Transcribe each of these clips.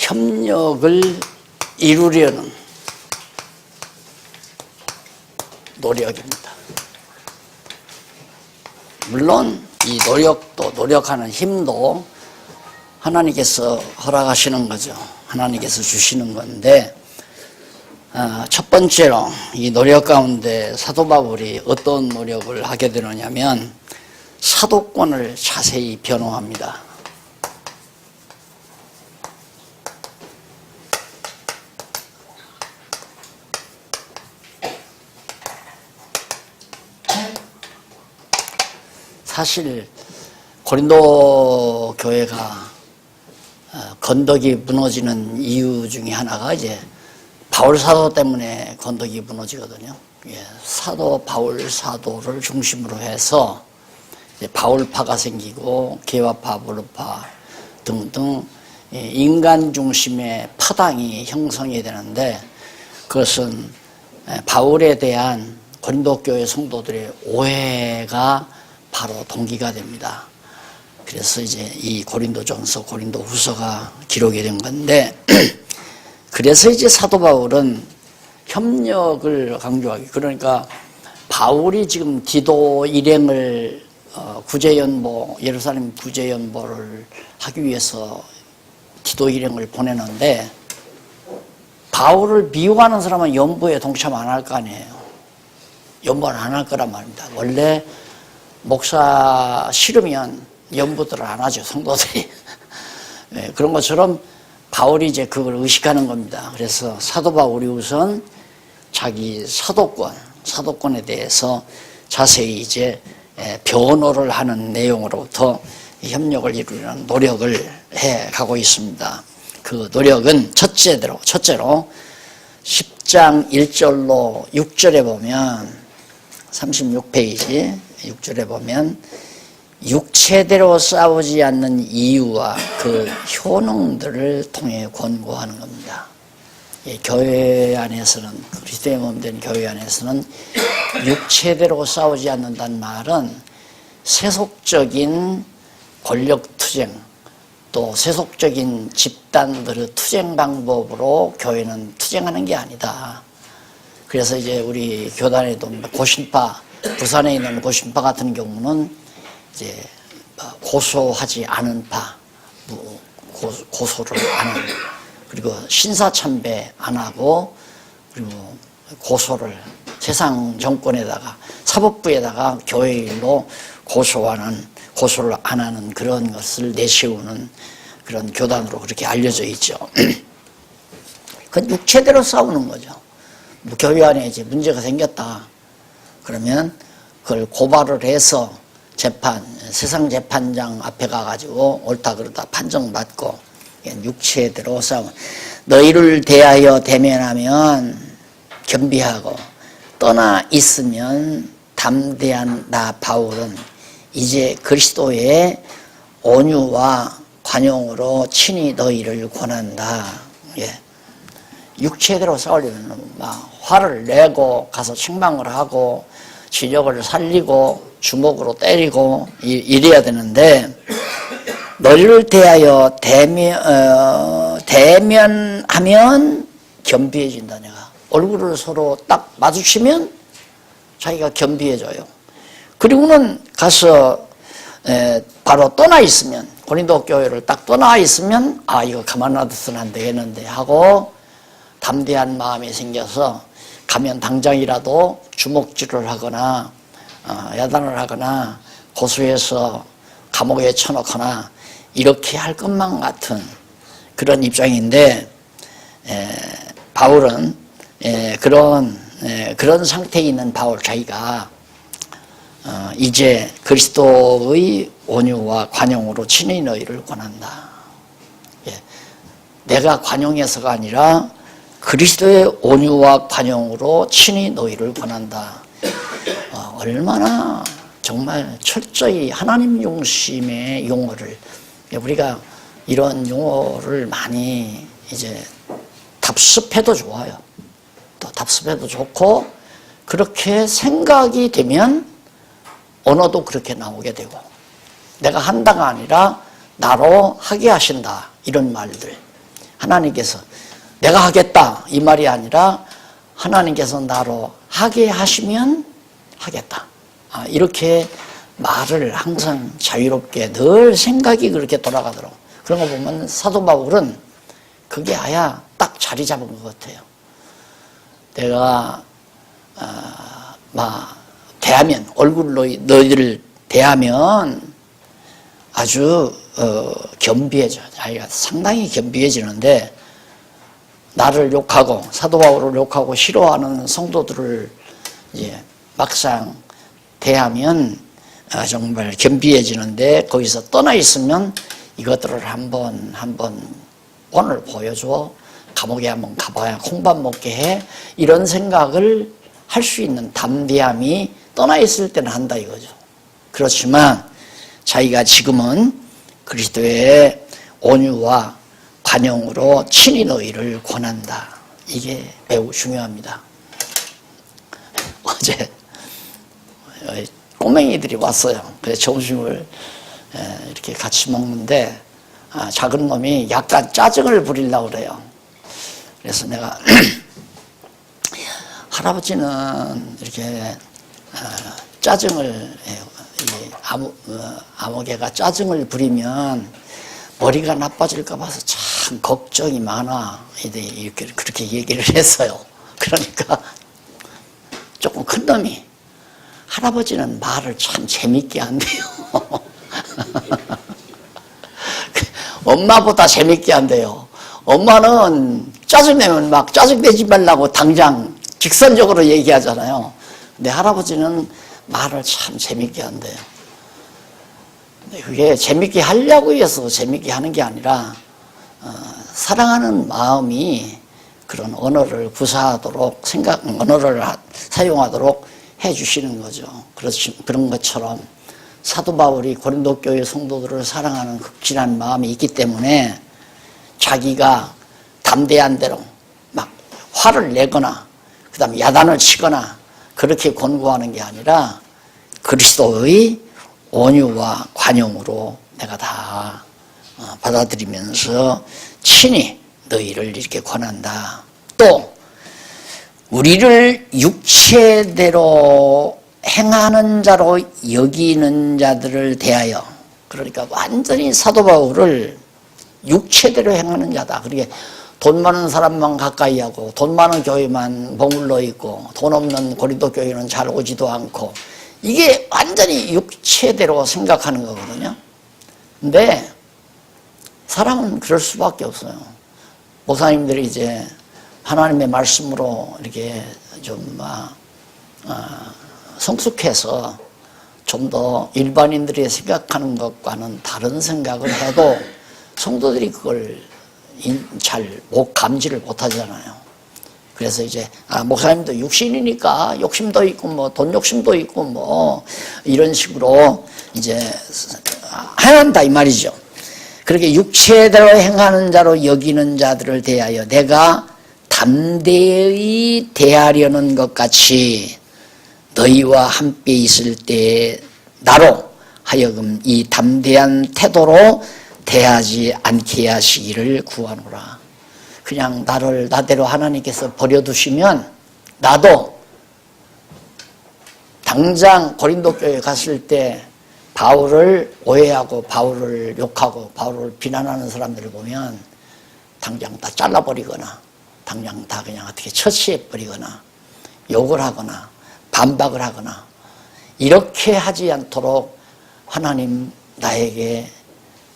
협력을 이루려는 노력입니다. 물론 이 노력도, 노력하는 힘도 하나님께서 허락하시는 거죠. 하나님께서 주시는 건데, 첫 번째로 이 노력 가운데 사도 바울이 어떤 노력을 하게 되느냐면 사도권을 자세히 변호합니다. 사실 고린도 교회가 건덕이 무너지는 이유 중에 하나가 이제 바울 사도 때문에 건덕이 무너지거든요. 사도 바울 사도를 중심으로 해서 이제 바울파가 생기고 개화파, 아볼로파 등등 인간 중심의 파당이 형성이 되는데, 그것은 바울에 대한 고린도 교회 성도들의 오해가 바로 동기가 됩니다. 그래서 이제 이 고린도전서, 고린도후서가 기록이 된 건데, 그래서 이제 사도 바울은 협력을 강조하기, 그러니까 바울이 지금 디도 일행을 구제연보, 예루살렘 구제연보를 하기 위해서 디도 일행을 보내는데, 바울을 미워하는 사람은 연보에 동참 안 할 거 아니에요. 연보는 안 할 거란 말입니다. 원래 목사 싫으면 연부들을 안 하죠, 성도들이. 네, 그런 것처럼 바울이 이제 그걸 의식하는 겁니다. 그래서 사도 바울이 우선 자기 사도권에 대해서 자세히 이제 변호를 하는 내용으로부터 협력을 이루려는 노력을 해 가고 있습니다. 그 노력은 첫째로 10장 1절로 6절에 보면, 36페이지 6절에 보면 육체대로 싸우지 않는 이유와 그 효능들을 통해 권고하는 겁니다. 교회 안에서는, 그리스도의 몸 된 교회 안에서는 육체대로 싸우지 않는다는 말은 세속적인 권력투쟁, 또 세속적인 집단들의 투쟁 방법으로 교회는 투쟁하는 게 아니다. 그래서 이제 우리 교단에도 고신파, 부산에 있는 고신파 같은 경우는 이제 고소하지 않은 파, 고소를 안 하는, 그리고 신사참배 안 하고, 그리고 고소를 세상 정권에다가, 사법부에다가 교회 일로 고소를 안 하는 그런 것을 내세우는 그런 교단으로 그렇게 알려져 있죠. 그건 육체대로 싸우는 거죠. 교회 안에 이제 문제가 생겼다 그러면 그걸 고발을 해서 세상 재판장 앞에 가가지고 옳다 그러다 판정받고, 육체대로 싸움. 너희를 대하여 대면하면 겸비하고 떠나 있으면 담대한 나 바울은 이제 그리스도의 온유와 관용으로 친히 너희를 권한다. 육체대로 싸우려면 막 화를 내고 가서 책망을 하고 지력을 살리고 주먹으로 때리고 이래야 되는데, 너희를 대하여 대면하면 겸비해진다. 내가 얼굴을 서로 딱 마주치면 자기가 겸비해져요. 그리고는 가서 바로 떠나 있으면, 고린도 교회를 딱 떠나 있으면 이거 가만 놔둬서는 안 되겠는데 하고 담대한 마음이 생겨서 가면 당장이라도 주먹질을 하거나 야단을 하거나 고소해서 감옥에 쳐넣거나 이렇게 할 것만 같은 그런 입장인데, 바울은 그런 상태에 있는 바울 자기가 이제 그리스도의 온유와 관용으로 친히 너희를 권한다. 내가 관용해서가 아니라 그리스도의 온유와 관용으로 친히 너희를 권한다. 얼마나 정말 철저히 하나님 중심의 용어를, 우리가 이런 용어를 많이 이제 답습해도 좋아요. 또 답습해도 좋고, 그렇게 생각이 되면 언어도 그렇게 나오게 되고, 내가 한다가 아니라 나로 하게 하신다, 이런 말들. 하나님께서 내가 하겠다 이 말이 아니라 하나님께서 나로 하게 하시면 하겠다. 이렇게 말을 항상 자유롭게 늘 생각이 그렇게 돌아가도록. 그런 거 보면 사도 바울은 그게 아야 딱 자리 잡은 것 같아요. 내가 대하면 얼굴로 너희들을 대하면 아주 겸비해져. 자기가 상당히 겸비해지는데 나를 욕하고 사도 바울을 욕하고 싫어하는 성도들을 이제 막상 대하면 정말 겸비해지는데 거기서 떠나 있으면 이것들을 한번 오늘 보여줘. 감옥에 한번 가봐야 콩밥 먹게 해. 이런 생각을 할 수 있는 담대함이 떠나 있을 때는 한다 이거죠. 그렇지만 자기가 지금은 그리스도의 온유와 관용으로 친히 너희를 권한다. 이게 매우 중요합니다. 어제 꼬맹이들이 왔어요. 그래서 점심을 이렇게 같이 먹는데 작은 놈이 약간 짜증을 부리려고 그래요. 그래서 내가 할아버지는 이렇게 짜증을 아무개가 짜증을 부리면 머리가 나빠질까 봐서 참 걱정이 많아. 이렇게 그렇게 얘기를 했어요. 그러니까 조금 큰 놈이 할아버지는 말을 참 재밌게 한대요. 엄마보다 재밌게 한대요. 엄마는 짜증내면 막 짜증내지 말라고 당장 직선적으로 얘기하잖아요. 근데 할아버지는 말을 참 재밌게 한대요. 근데 그게 재밌게 하려고 해서 재밌게 하는 게 아니라 사랑하는 마음이 그런 언어를 구사하도록 언어를 사용하도록 해주시는 거죠. 그런 것처럼 사도 바울이 고린도 교회 성도들을 사랑하는 극진한 마음이 있기 때문에 자기가 담대한 대로 막 화를 내거나 그 다음에 야단을 치거나 그렇게 권고하는 게 아니라 그리스도의 온유와 관용으로 내가 다 받아들이면서 친히 너희를 이렇게 권한다. 또 우리를 육체대로 행하는 자로 여기는 자들을 대하여, 그러니까 완전히 사도 바울을 육체대로 행하는 자다. 그렇게 돈 많은 사람만 가까이 하고 돈 많은 교회만 머물러 있고 돈 없는 고린도 교회는 잘 오지도 않고, 이게 완전히 육체대로 생각하는 거거든요. 근데 사람은 그럴 수밖에 없어요. 목사님들이 이제 하나님의 말씀으로 이렇게 좀 성숙해서 좀 더 일반인들이 생각하는 것과는 다른 생각을 해도 성도들이 그걸 잘 감지를 못하잖아요. 그래서 이제 목사님도 육신이니까 욕심도 있고 뭐 돈 욕심도 있고 뭐 이런 식으로 이제 행한다 이 말이죠. 그렇게 육체대로 행하는 자로 여기는 자들을 대하여 내가 담대히 대하려는 것 같이 너희와 함께 있을 때 나로 하여금 이 담대한 태도로 대하지 않게 하시기를 구하노라. 그냥 나를 나대로 하나님께서 버려두시면 나도 당장 고린도 교회에 갔을 때 바울을 오해하고 바울을 욕하고 바울을 비난하는 사람들을 보면 당장 다 잘라버리거나 당장 다 그냥 어떻게 처치해버리거나 욕을 하거나 반박을 하거나 이렇게 하지 않도록 하나님 나에게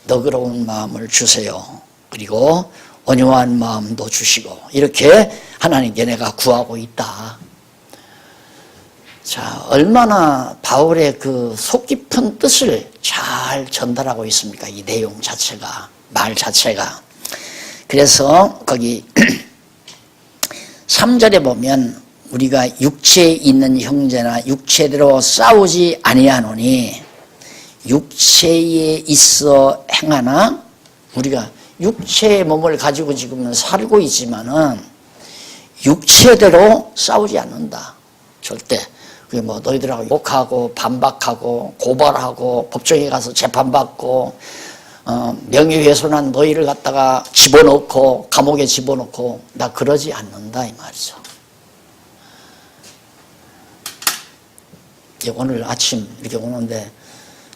너그러운 마음을 주세요. 그리고 온유한 마음도 주시고 이렇게 하나님께 내가 구하고 있다. 자, 얼마나 바울의 그 속 깊은 뜻을 잘 전달하고 있습니까? 이 내용 자체가, 말 자체가. 그래서 거기 3절에 보면 우리가 육체에 있는 형제나 육체대로 싸우지 아니하노니 육체에 있어 행하나, 우리가 육체의 몸을 가지고 지금 살고 있지만은 육체대로 싸우지 않는다. 절대. 그게 뭐 너희들하고 욕하고 반박하고 고발하고 법정에 가서 재판받고 명예훼손한 너희를 갖다가 집어넣고 감옥에 집어넣고 나 그러지 않는다 이 말이죠. 오늘 아침 이렇게 오는데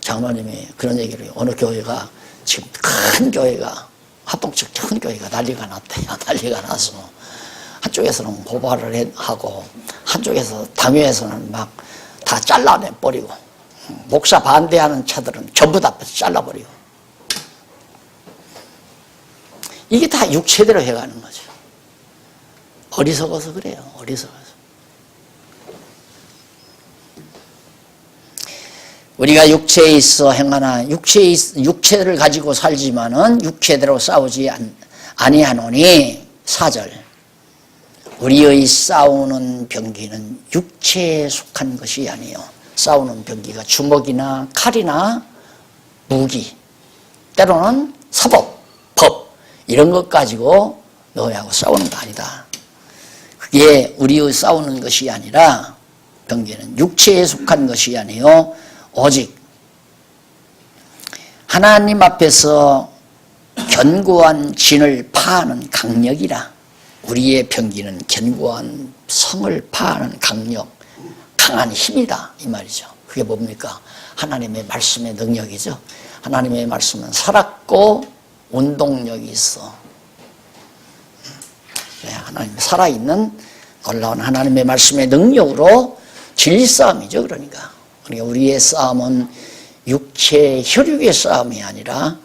장로님이 그런 얘기를 해요. 어느 교회가 지금 큰 교회가 합동측 큰 교회가 난리가 났대요. 난리가 나서 한쪽에서는 고발을 하고 한쪽에서 당회에서는 막 다 잘라내 버리고 목사 반대하는 차들은 전부 다 잘라버리고 이게 다 육체대로 해가는 거죠. 어리석어서 그래요. 어리석어서. 우리가 육체에 있어 행하나 육체를 가지고 살지만은 육체대로 싸우지 아니하노니 4절 우리의 싸우는 병기는 육체에 속한 것이 아니요 싸우는 병기가 주먹이나 칼이나 무기 때로는 사법, 법 이런 것 가지고 너희하고 싸우는 거 아니다. 그게 우리의 싸우는 것이 아니라 병기는 육체에 속한 것이 아니요 오직 하나님 앞에서 견고한 진을 파하는 강력이라. 우리의 병기는 견고한 성을 파하는 강력, 강한 힘이다 이 말이죠. 그게 뭡니까? 하나님의 말씀의 능력이죠. 하나님의 말씀은 살았고 운동력이 있어. 하나님 살아있는 놀라운 하나님의 말씀의 능력으로 진리싸움이죠. 그러니까 우리의 싸움은 육체 혈육의 싸움이 아니라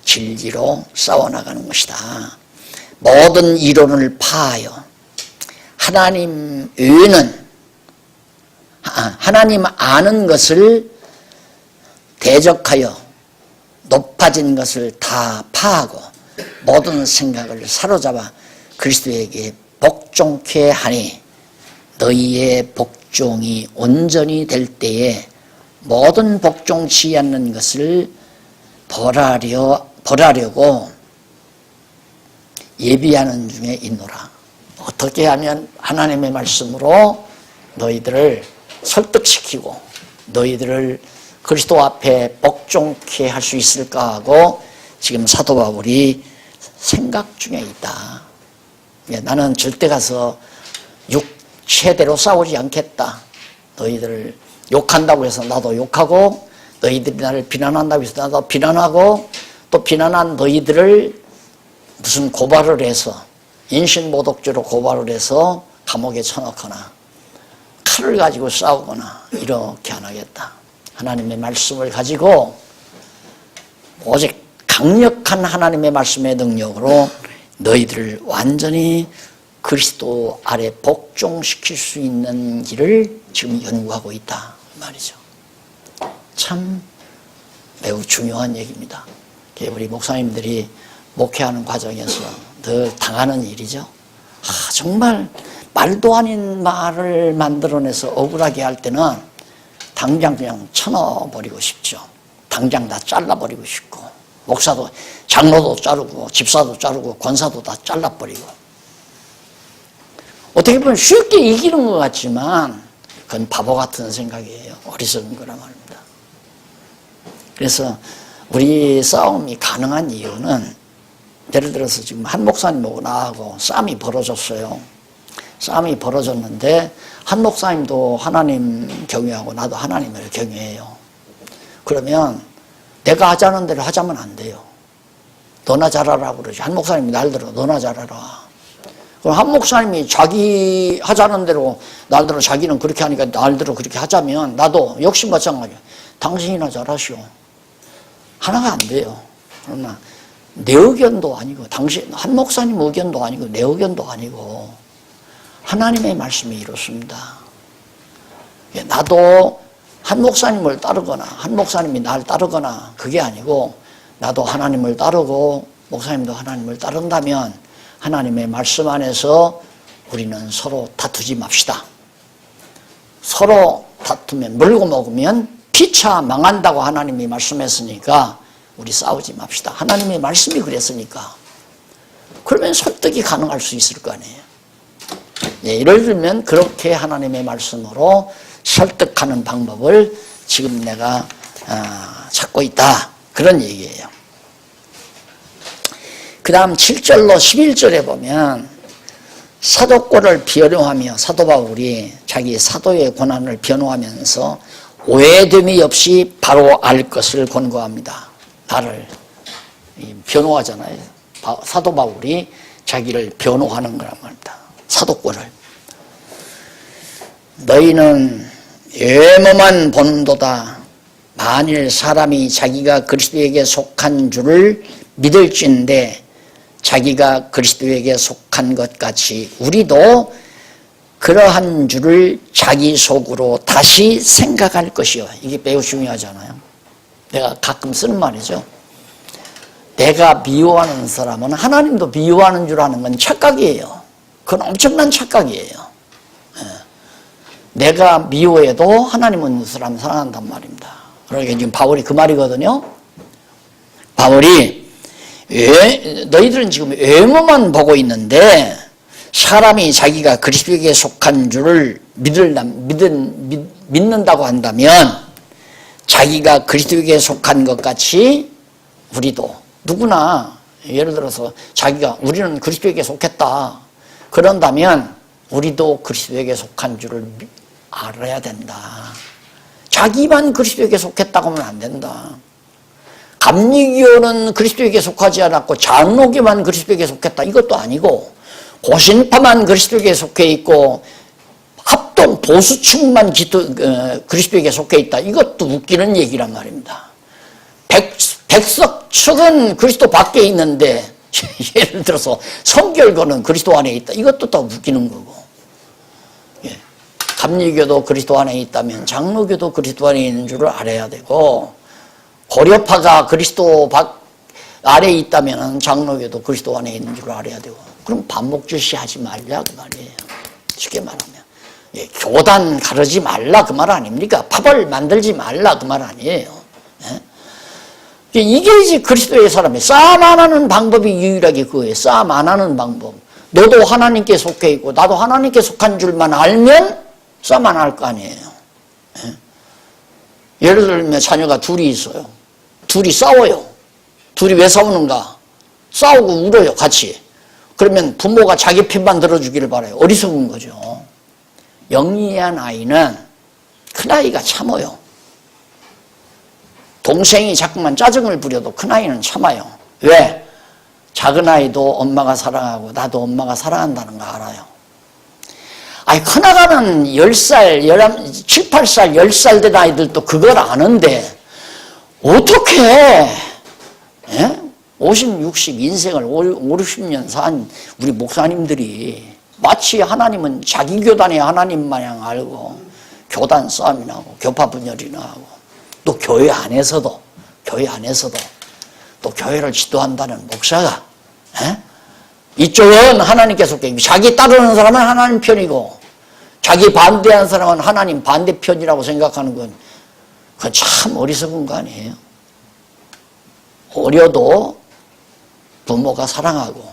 진리로 싸워나가는 것이다. 모든 이론을 파하여 하나님 외에는 하나님 아는 것을 대적하여 높아진 것을 다 파하고 모든 생각을 사로잡아 그리스도에게 복종케 하니 너희의 복종이 온전히 될 때에 모든 복종치 않는 것을 벌하려고 예비하는 중에 있노라. 어떻게 하면 하나님의 말씀으로 너희들을 설득시키고 너희들을 그리스도 앞에 복종케 할 수 있을까 하고 지금 사도 바울이 생각 중에 있다. 나는 절대 가서 육체대로 싸우지 않겠다. 너희들을 욕한다고 해서 나도 욕하고 너희들이 나를 비난한다고 해서 나도 비난하고 또 비난한 너희들을 무슨 고발을 해서 인신모독죄로 고발을 해서 감옥에 쳐넣거나 칼을 가지고 싸우거나 이렇게 안 하겠다. 하나님의 말씀을 가지고 오직 강력한 하나님의 말씀의 능력으로 너희들을 완전히 그리스도 아래 복종시킬 수 있는 길을 지금 연구하고 있다 말이죠. 참 매우 중요한 얘기입니다. 우리 목사님들이 목회하는 과정에서 늘 당하는 일이죠. 정말 말도 아닌 말을 만들어내서 억울하게 할 때는 당장 그냥 쳐넣어버리고 싶죠. 당장 다 잘라버리고 싶고 목사도 장로도 자르고 집사도 자르고 권사도 다 잘라버리고 어떻게 보면 쉽게 이기는 것 같지만 그건 바보 같은 생각이에요. 어리석은 거란 말입니다. 그래서 우리 싸움이 가능한 이유는 예를 들어서 지금 한 목사님하고 나하고 싸움이 벌어졌어요. 싸움이 벌어졌는데 한 목사님도 하나님 경외하고 나도 하나님을 경외해요. 그러면 내가 하자는 대로 하자면 안 돼요. 너나 잘하라고 그러지. 한 목사님이 날들어 너나 잘하라. 그럼 한 목사님이 자기 하자는 대로 날들어 자기는 그렇게 하니까 날들어 그렇게 하자면 나도 역시 마찬가지야. 당신이나 잘하시오. 하나가 안 돼요. 그러나 내 의견도 아니고 당신 한 목사님 의견도 아니고 내 의견도 아니고 하나님의 말씀이 이렇습니다. 나도 한 목사님을 따르거나 한 목사님이 날 따르거나 그게 아니고 나도 하나님을 따르고 목사님도 하나님을 따른다면 하나님의 말씀 안에서 우리는 서로 다투지 맙시다. 서로 다투면 물고 먹으면 피차 망한다고 하나님이 말씀했으니까 우리 싸우지 맙시다. 하나님의 말씀이 그랬으니까. 그러면 설득이 가능할 수 있을 거 아니에요. 예를 들면 그렇게 하나님의 말씀으로 설득하는 방법을 지금 내가 찾고 있다. 그런 얘기예요. 그 다음 7절로 11절에 보면 사도권을 변호하며 사도 바울이 자기 사도의 권한을 변호하면서 오해됨이 없이 바로 알 것을 권고합니다. 나를 변호하잖아요. 사도 바울이 자기를 변호하는 거란 말입니다. 사도권을. 너희는 외모만 보는도다. 만일 사람이 자기가 그리스도에게 속한 줄을 믿을진데 자기가 그리스도에게 속한 것 같이 우리도 그러한 줄을 자기 속으로 다시 생각할 것이요. 이게 매우 중요하잖아요. 내가 가끔 쓰는 말이죠. 내가 미워하는 사람은 하나님도 미워하는 줄 아는 건 착각이에요. 그건 엄청난 착각이에요. 내가 미워해도 하나님은 그 사람 사랑한단 말입니다. 그러니까 지금 바울이 그 말이거든요. 바울이 너희들은 지금 외모만 보고 있는데 사람이 자기가 그리스도에게 속한 줄을 믿는다고 한다면 자기가 그리스도에게 속한 것 같이 우리도 누구나 예를 들어서 자기가 우리는 그리스도에게 속했다 그런다면 우리도 그리스도에게 속한 줄을 알아야 된다. 자기만 그리스도에게 속했다고 하면 안 된다. 감리교는 그리스도에게 속하지 않았고 장로교만 그리스도에게 속했다 이것도 아니고 고신파만 그리스도에게 속해 있고 합동 보수층만 그리스도에게 속해 있다 이것도 웃기는 얘기란 말입니다. 백석 측은 그리스도 밖에 있는데 예를 들어서 성결교는 그리스도 안에 있다 이것도 또 웃기는 거고 감리교도 그리스도 안에 있다면 장로교도 그리스도 안에 있는 줄을 알아야 되고 고려파가 그리스도 아래에 있다면 장로교도 그리스도 안에 있는 줄 알아야 되고 그럼 반목주시 하지 말라 그 말이에요. 쉽게 말하면 교단 가르지 말라 그 말 아닙니까? 팝을 만들지 말라 그 말 아니에요. 이게 이제 그리스도의 사람이 싸움 안 하는 방법이 유일하게 그거예요. 싸움 안 하는 방법. 너도 하나님께 속해 있고 나도 하나님께 속한 줄만 알면 싸움 안 할 거 아니에요. 예를 들면 자녀가 둘이 있어요. 둘이 싸워요. 둘이 왜 싸우는가? 싸우고 울어요 같이. 그러면 부모가 자기 편만 들어주기를 바라요. 어리석은 거죠. 영리한 아이는 큰아이가 참아요. 동생이 자꾸만 짜증을 부려도 큰아이는 참아요. 왜? 작은아이도 엄마가 사랑하고 나도 엄마가 사랑한다는 거 알아요. 아니 큰아가는 10살, 7, 8살, 10살 된 아이들도 그걸 아는데 어떻게 50, 60 인생을 5, 60년 산 우리 목사님들이 마치 하나님은 자기 교단의 하나님 마냥 알고 교단 싸움이나 하고 교파 분열이나 하고 또 교회 안에서도 또 교회를 지도한다는 목사가 이쪽은 하나님께 속해 있고 자기 따르는 사람은 하나님 편이고 자기 반대하는 사람은 하나님 반대편이라고 생각하는 건 그건 참 어리석은 거 아니에요. 어려도 부모가 사랑하고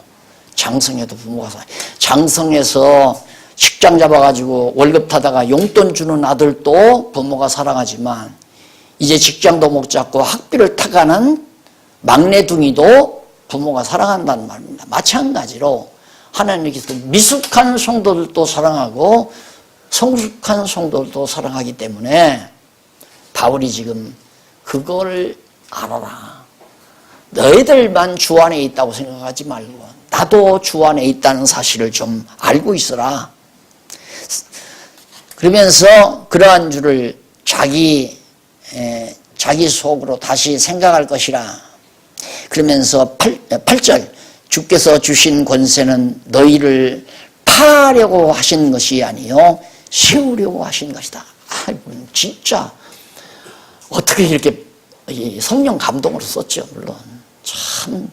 장성해도 부모가 사랑하고 장성해서 직장 잡아가지고 월급 타다가 용돈 주는 아들도 부모가 사랑하지만 이제 직장도 못 잡고 학비를 타가는 막내둥이도 부모가 사랑한다는 말입니다. 마찬가지로 하나님께서 미숙한 성도들도 사랑하고 성숙한 성도들도 사랑하기 때문에 바울이 지금 그걸 알아라. 너희들만 주 안에 있다고 생각하지 말고 나도 주 안에 있다는 사실을 좀 알고 있어라. 그러면서 그러한 줄을 자기 속으로 다시 생각할 것이라. 그러면서 8절 주께서 주신 권세는 너희를 파려고 하신 것이 아니요 세우려고 하신 것이다. 진짜 어떻게 이렇게 성령 감동으로 썼죠. 물론 참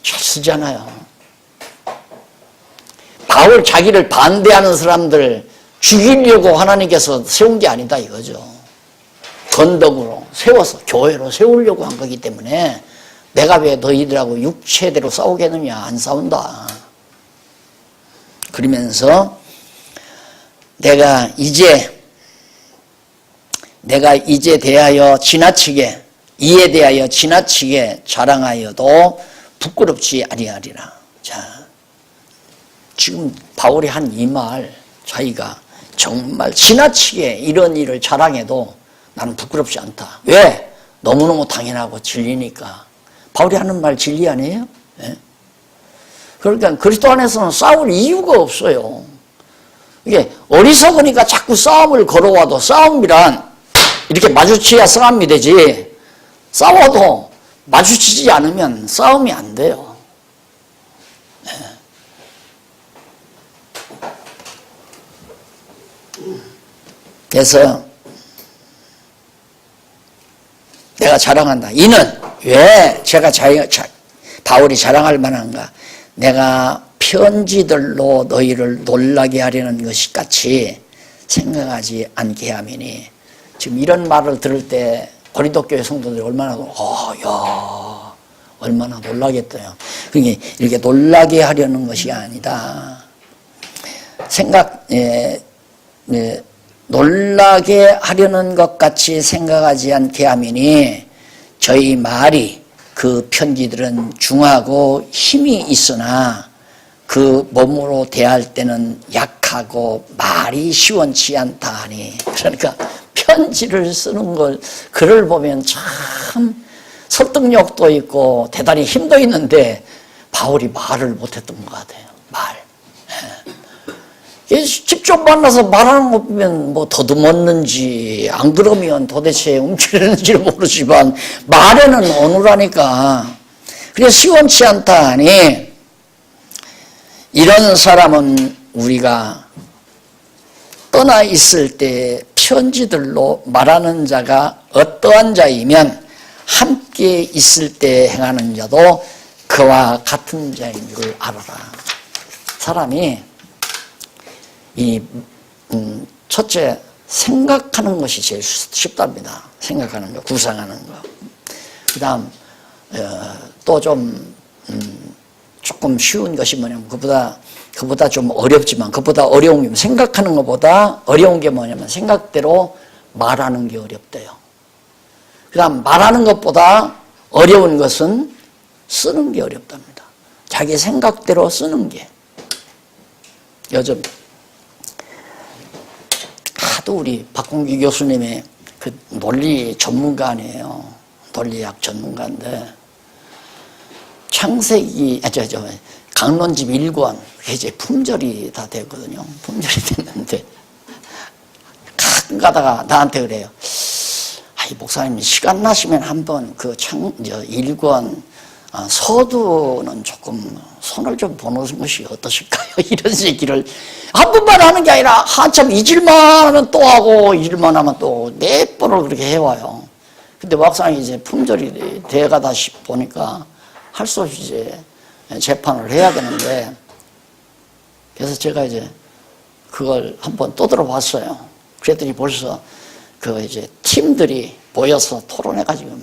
잘 쓰잖아요. 바울 자기를 반대하는 사람들 죽이려고 하나님께서 세운 게 아니다 이거죠. 건덕으로 세워서 교회로 세우려고 한 거기 때문에 내가 왜 너희들하고 육체대로 싸우겠느냐. 안 싸운다. 그러면서 내가 이제 대하여 지나치게 이에 대하여 지나치게 자랑하여도 부끄럽지 아니하리라. 자, 지금 바울이 한 이 말, 자기가 정말 지나치게 이런 일을 자랑해도 나는 부끄럽지 않다. 왜? 너무너무 당연하고 진리니까. 바울이 하는 말 진리 아니에요? 네? 그러니까 그리스도 안에서는 싸울 이유가 없어요. 이게 어리석으니까 자꾸 싸움을 걸어와도, 싸움이란 이렇게 마주쳐야 싸움이 되지, 싸워도 마주치지 않으면 싸움이 안 돼요. 네. 그래서 내가 자랑한다. 이는 왜 제가 바울이 자랑할 만한가? 내가 편지들로 너희를 놀라게 하려는 것이 같이 생각하지 않게 함이니. 지금 이런 말을 들을 때 고린도 교회 성도들이 얼마나 야 얼마나 놀라겠어요. 그게 이렇게 놀라게 하려는 것이 아니다. 놀라게 하려는 것 같이 생각하지 않게 함이니 저희 말이 그 편지들은 중하고 힘이 있으나 그 몸으로 대할 때는 약하고 말이 시원치 않다 하니. 그러니까 편지를 쓰는 글을 보면 참 설득력도 있고 대단히 힘도 있는데 바울이 말을 못했던 것 같아요. 직접 만나서 말하는 거 보면 뭐 더듬었는지 안 그러면 도대체 움츠렸는지를 모르지만 말에는 어눌하니까. 그래서 시원치 않다 하니 이런 사람은 우리가 떠나 있을 때 편지들로 말하는 자가 어떠한 자이면 함께 있을 때 행하는 자도 그와 같은 자인 줄 알아라. 사람이 첫째 생각하는 것이 제일 쉽답니다. 생각하는 거, 구상하는 거. 그 다음 또 조금 쉬운 것이 뭐냐면 그보다 좀 어렵지만 그보다 어려운 게 생각하는 것보다 어려운 게 뭐냐면 생각대로 말하는 게 어렵대요. 그 다음 말하는 것보다 어려운 것은 쓰는 게 어렵답니다. 자기 생각대로 쓰는 게. 요즘 하도 우리 박공기 교수님의 그 논리 전문가 아니에요. 논리학 전문가인데 창세기 강론집 1권 그게 이제 품절이 다 됐거든요. 품절이 됐는데 가끔 가다가 나한테 그래요. 아이 목사님 시간 나시면 한번 그 1권 서두는 조금 손을 좀 보는 것이 어떠실까요? 이런 얘기를 한 번만 하는 게 아니라 한참 잊을만 하면 또 하고 잊을만 하면 또 몇 번을 그렇게 해와요. 근데 막상 이제 품절이 돼가다 보니까 할 수 없이 이제 재판을 해야 되는데 그래서 제가 이제 그걸 한번 떠들어봤어요. 그랬더니 벌써 그 이제 팀들이 모여서 토론해가지고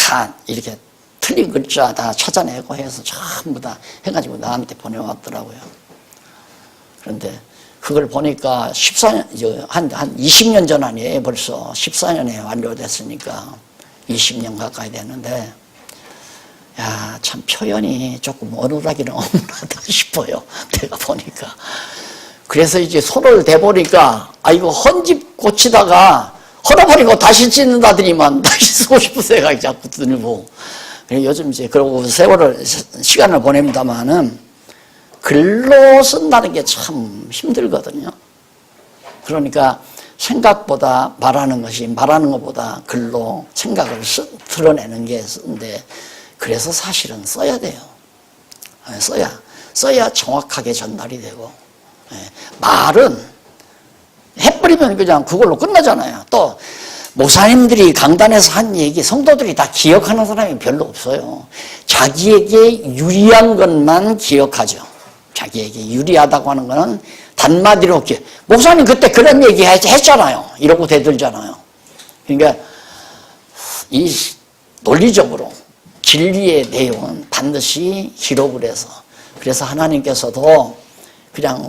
다 이렇게 틀린 글자 다 찾아내고 해서 전부 다 해가지고 나한테 보내왔더라고요. 그런데 그걸 보니까 14년, 한 20년 전 아니에요. 벌써 14년에 완료됐으니까 20년 가까이 됐는데, 야, 참 표현이 조금 어눌하기는 어눌하다 싶어요. 내가 보니까. 그래서 이제 손을 대보니까, 이거 헌집 고치다가 헐어버리고 다시 찢는다더니만 다시 쓰고 싶은 생각이 자꾸 들고. 요즘 이제 그러고 시간을 보냅니다만은 글로 쓴다는 게 참 힘들거든요. 그러니까 생각보다 말하는 것보다 글로 생각을 드러내는 게 쓴데 그래서 사실은 써야 돼요. 써야 정확하게 전달이 되고. 말은 해버리면 그냥 그걸로 끝나잖아요. 또 목사님들이 강단에서 한 얘기 성도들이 다 기억하는 사람이 별로 없어요. 자기에게 유리한 것만 기억하죠. 자기에게 유리하다고 하는 거는 단마디로 목사님 그때 그런 얘기 했잖아요. 이러고 대들잖아요. 그러니까 이 논리적으로 진리의 내용은 반드시 기록을 해서 그래서 하나님께서도 그냥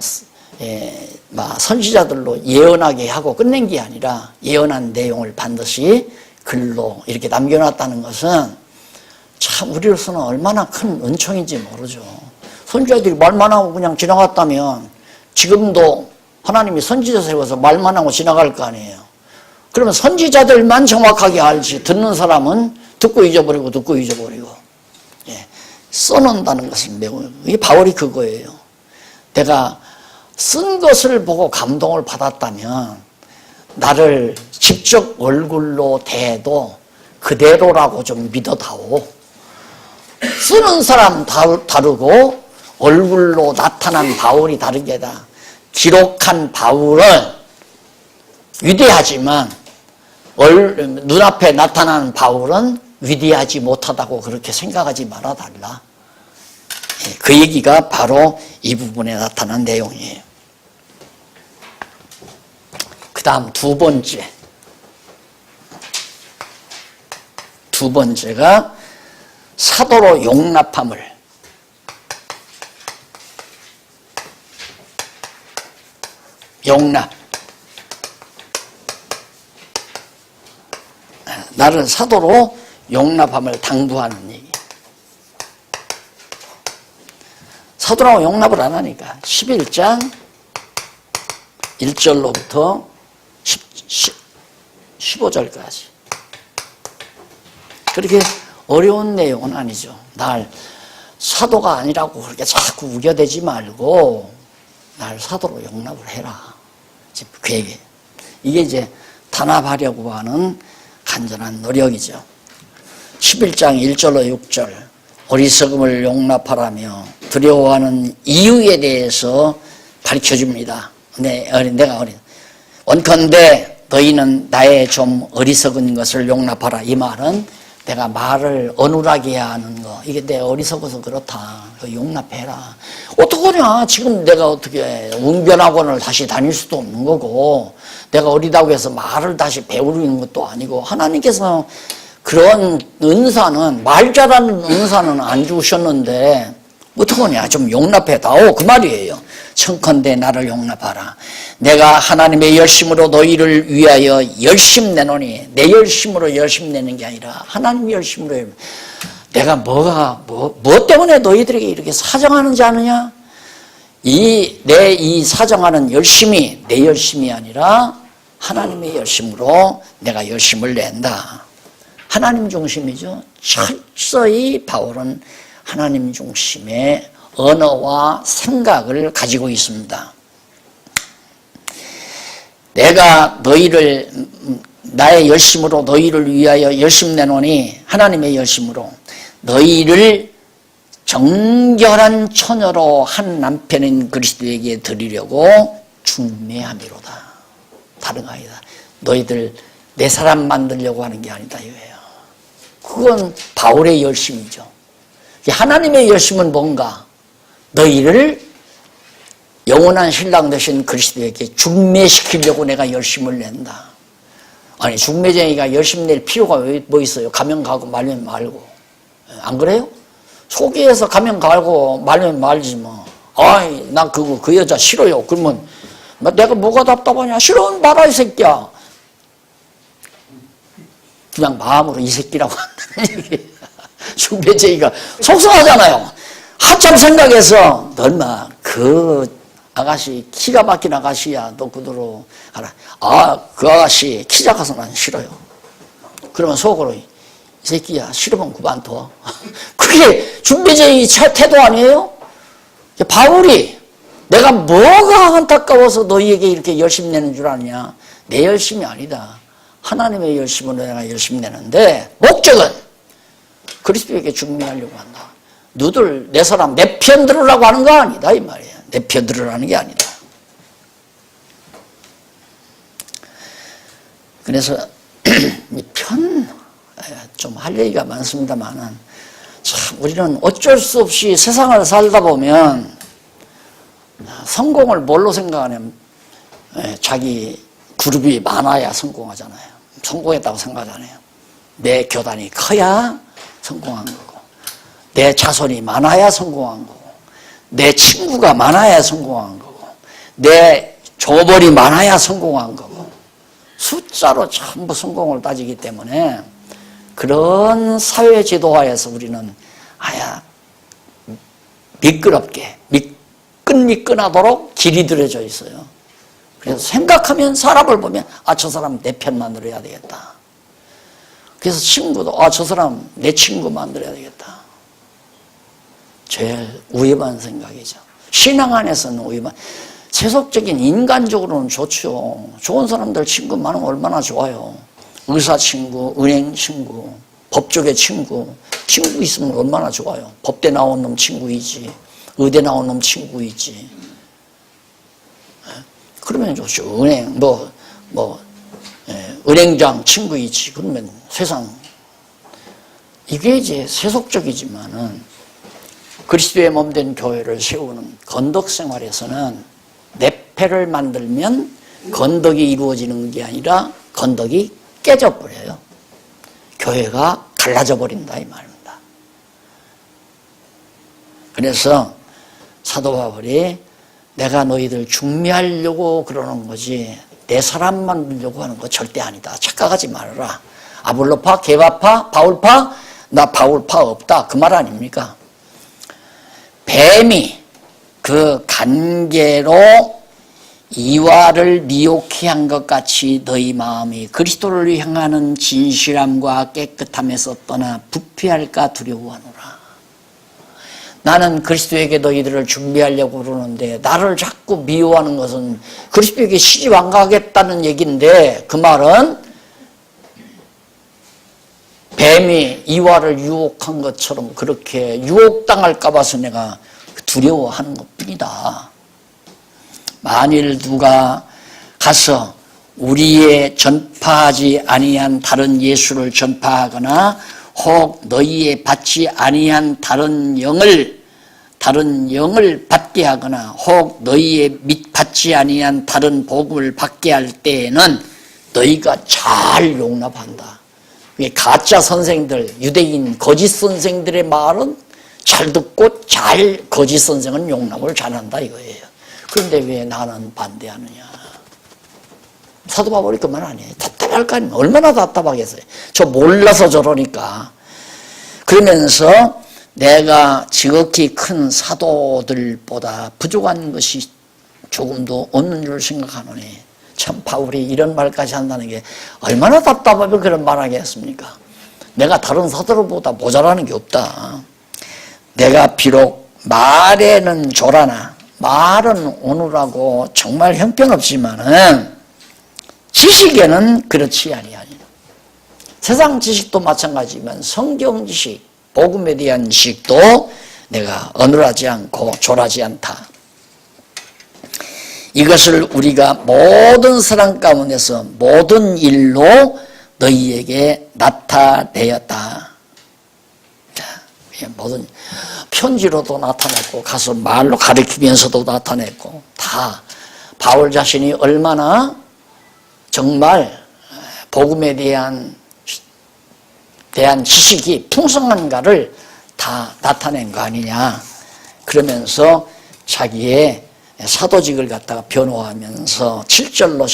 선지자들로 예언하게 하고 끝낸 게 아니라 예언한 내용을 반드시 글로 이렇게 남겨놨다는 것은 참 참 우리로서는 얼마나 큰 은총인지 모르죠. 선지자들이 말만 하고 그냥 지나갔다면 지금도 하나님이 선지자 세워서 말만 하고 지나갈 거 아니에요. 그러면 선지자들만 정확하게 알지 듣는 사람은 듣고 잊어버리고 듣고 잊어버리고. 예. 써놓는다는 것은 매우, 이게 바울이 그거예요. 내가 쓴 것을 보고 감동을 받았다면 나를 직접 얼굴로 대해도 그대로라고 좀 믿어다오. 쓰는 사람 다르고 얼굴로 나타난 바울이 다르게다. 기록한 바울은 위대하지만 눈앞에 나타난 바울은 위대하지 못하다고 그렇게 생각하지 말아달라. 그 얘기가 바로 이 부분에 나타난 내용이에요. 그 다음 두 번째가 사도로 용납함을. 용납. 나를 사도로 용납함을 당부하는 얘기. 사도라고 용납을 안 하니까 11장 1절로부터 15절까지 그렇게 어려운 내용은 아니죠. 날 사도가 아니라고 그렇게 자꾸 우겨대지 말고 날 사도로 용납을 해라. 그 얘기. 이게 이제 단합하려고 하는 간절한 노력이죠. 11장 1절로 6절 어리석음을 용납하라며 두려워하는 이유에 대해서 가르쳐줍니다. 내가 어린. 원컨대 너희는 나의 좀 어리석은 것을 용납하라. 이 말은 내가 말을 어눌하게 해야 하는 거. 이게 내 어리석어서 그렇다. 용납해라. 어떡하냐. 지금 내가 어떻게 웅변학원을 다시 다닐 수도 없는 거고 내가 어리다고 해서 말을 다시 배우는 것도 아니고 하나님께서 그런 은사는 말 잘하는 은사는 안 주셨는데 어떡하냐. 좀 용납해다오. 그 말이에요. 청컨대 나를 용납하라. 내가 하나님의 열심으로 너희를 위하여 열심 내노니 내 열심으로 열심 내는 게 아니라 하나님 열심으로. 내가 뭐 때문에 너희들에게 이렇게 사정하는지 아느냐? 이 사정하는 열심이 내 열심이 아니라 하나님의 열심으로 내가 열심을 낸다. 하나님 중심이죠. 철저히 바울은 하나님 중심의 언어와 생각을 가지고 있습니다. 내가 나의 열심으로 너희를 위하여 열심 내노니 하나님의 열심으로 너희를 정결한 처녀로 한 남편인 그리스도에게 드리려고 중매함이로다. 다른 거 아니다. 너희들 내 사람 만들려고 하는 게 아니다 이거예요. 그건 바울의 열심이죠. 하나님의 열심은 뭔가? 너희를 영원한 신랑 되신 그리스도에게 중매시키려고 내가 열심을 낸다. 아니 중매쟁이가 열심 낼 필요가 뭐 있어요? 가면 가고 말면 말고. 안 그래요? 소개해서 가면 가고 말면 말지 뭐. 아이 나 그 여자 싫어요. 그러면 내가 뭐가 답답하냐? 싫으면 말아 이 새끼야. 그냥 마음으로 이 새끼라고 한다는 얘기예요. 중매쟁이가 속상하잖아요. 한참 생각해서 너 인마 그 아가씨 키가 막힌 아가씨야. 너 그대로 가라. 그 아가씨 키 작아서 난 싫어요. 그러면 속으로 이 새끼야 싫으면 그만둬. 그게 중매쟁이 태도 아니에요? 바울이 내가 뭐가 안타까워서 너희에게 이렇게 열심 내는 줄 아느냐. 내 열심이 아니다. 하나님의 열심으로 내가 열심 내는데 목적은 그리스도에게 중매하려고 한다. 너들 내 사람 내 편 들으라고 하는 거 아니다 이 말이야. 내 편 들으라는 게 아니다. 그래서 편 좀 할 얘기가 많습니다만은 참 우리는 어쩔 수 없이 세상을 살다 보면 성공을 뭘로 생각하냐면 자기 그룹이 많아야 성공하잖아요. 성공했다고 생각하잖아요. 내 교단이 커야 성공한 거고 내 자손이 많아야 성공한 거고 내 친구가 많아야 성공한 거고 내 조벌이 많아야 성공한 거고 숫자로 전부 성공을 따지기 때문에 그런 사회 지도하에서 우리는 미끄럽게 미끈미끈하도록 길이 들여져 있어요. 그래서 생각하면 사람을 보면 저 사람 내 편 만들어야 되겠다. 그래서 친구도 저 사람 내 친구 만들어야 되겠다. 제일 위험한 생각이죠. 신앙 안에서는 위험한. 세속적인 인간적으로는 좋죠. 좋은 사람들 친구 많으면 얼마나 좋아요. 의사 친구, 은행 친구, 법조계 친구 있으면 얼마나 좋아요. 법대 나온 놈 친구이지, 의대 나온 놈 친구이지. 그러면 좋죠. 은행 은행장 친구이지. 그러면 세상 이게 이제 세속적이지만은 그리스도의 몸된 교회를 세우는 건덕 생활에서는 내패를 만들면 건덕이 이루어지는 게 아니라 건덕이 깨져버려요. 교회가 갈라져 버린다 이 말입니다. 그래서 사도 바울이 내가 너희들 중매하려고 그러는 거지 내 사람 만들려고 하는 거 절대 아니다. 착각하지 말아라. 아볼로파, 게바파, 바울파, 나 바울파 없다. 그 말 아닙니까? 뱀이 그 간계로 이와를 미혹해 한 것 같이 너희 마음이 그리스도를 향하는 진실함과 깨끗함에서 떠나 부패할까 두려워하노라. 나는 그리스도에게 너희들을 준비하려고 그러는데 나를 자꾸 미워하는 것은 그리스도에게 시집 안 가겠다는 얘기인데 그 말은 뱀이 이와를 유혹한 것처럼 그렇게 유혹당할까 봐서 내가 두려워하는 것뿐이다. 만일 누가 가서 우리의 전파하지 아니한 다른 예수를 전파하거나 혹 너희의 받지 아니한 다른 영을 받게 하거나 혹 너희의 받지 아니한 다른 복음을 받게 할 때에는 너희가 잘 용납한다. 가짜 선생들, 유대인 거짓 선생들의 말은 잘 듣고 잘 거짓 선생은 용납을 잘한다 이거예요. 그런데 왜 나는 반대하느냐. 사도 바울이 그 말 아니에요. 답답할 거 아니에요. 얼마나 답답하겠어요. 저 몰라서 저러니까. 그러면서 내가 지극히 큰 사도들보다 부족한 것이 조금도 없는 줄 생각하노니 참 바울이 이런 말까지 한다는 게 얼마나 답답하면 그런 말 하겠습니까? 내가 다른 사도들보다 모자라는 게 없다. 내가 비록 말에는 조라나 말은 오늘하고 정말 형편없지만은 지식에는 그렇지 아니하니. 세상 지식도 마찬가지지만 성경 지식, 복음에 대한 지식도 내가 어눌하지 않고 졸하지 않다. 이것을 우리가 모든 사람 가운데서 모든 일로 너희에게 나타내었다. 모든 편지로도 나타냈고 가서 말로 가르치면서도 나타냈고 다 바울 자신이 얼마나 정말 복음에 대한 지식이 풍성한가를 다 나타낸 거 아니냐. 그러면서 자기의 사도직을 갖다가 변호하면서 7절로